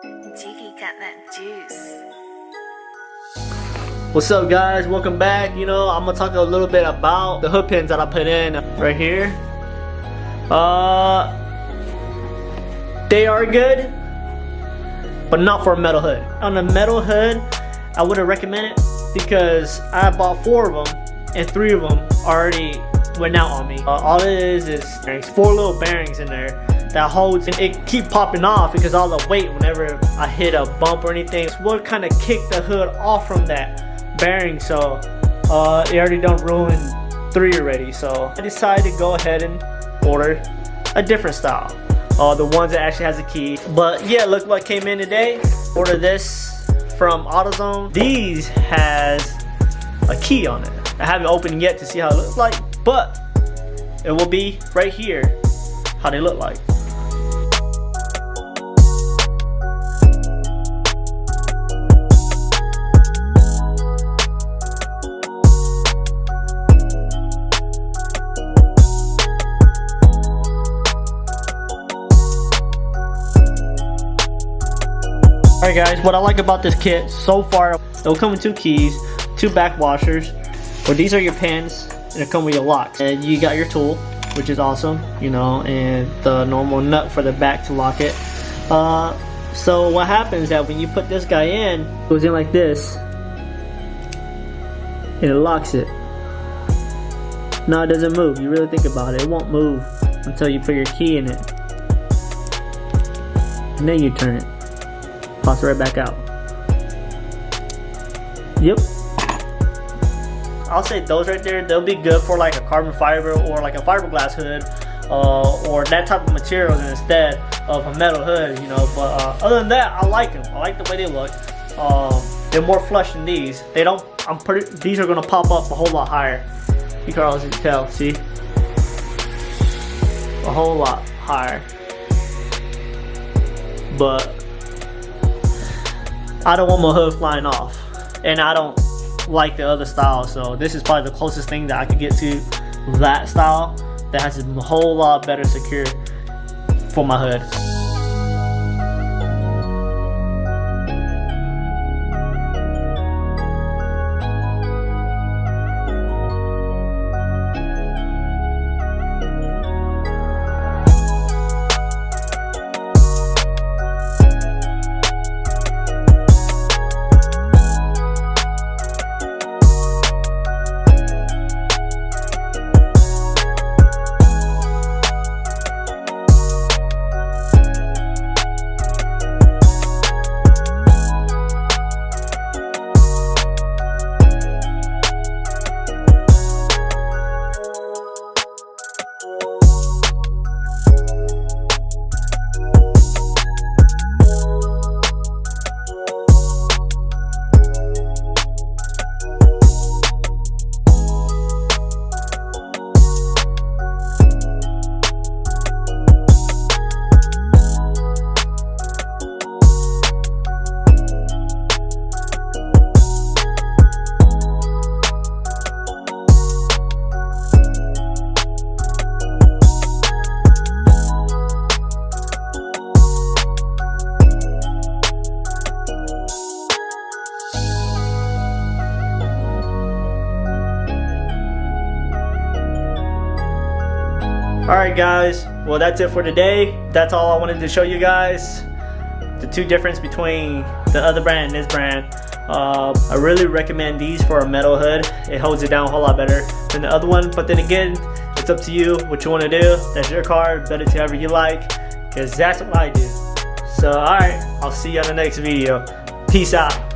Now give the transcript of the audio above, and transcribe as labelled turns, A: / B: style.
A: Jiggy got that juice.
B: What's up, guys? Welcome back. I'm gonna talk a little bit about the hood pins that I put in right here. They are good, but not for a metal hood. On a metal hood, I wouldn't recommend it because I bought 4 of them and 3 of them already went out on me. All it is 4 little bearings in there that holds, and it keep popping off because all the weight whenever I hit a bump or anything. It's what kind of kicked the hood off from that bearing, so it already done ruined 3 already. So I decided to go ahead and order a different style, the ones that actually has a key. But yeah, look what came in today. Order this from AutoZone. These has a key on it. I haven't opened it yet to see how it looks like, but it will be right here how they look like. Alright guys, what I like about this kit so far, it will come with 2 keys, 2 back washers, where these are your pins, and it come with your locks. And you got your tool, which is awesome, and the normal nut for the back to lock it. So what happens is that when you put this guy in, it goes in like this, and it locks it. No, it doesn't move. You really think about it, it won't move until you put your key in it. And then you turn it. Pops right back out. Yep. I'll say those right there, they'll be good for like a carbon fiber or like a fiberglass hood, or that type of materials instead of a metal hood, But other than that, I like them. I like the way they look. They're more flush than these. These are gonna pop up a whole lot higher. You can always tell, see? A whole lot higher. But I don't want my hood flying off, and I don't like the other style, so this is probably the closest thing that I could get to that style that has a whole lot better secure for my hood. Alright guys, well that's it for today. That's all I wanted to show you guys. The 2 difference between the other brand and this brand. I really recommend these for a metal hood. It holds it down a whole lot better than the other one. But then again, it's up to you what you want to do. That's your car, bet it to whoever you like, because that's what I do. So alright, I'll see you on the next video. Peace out.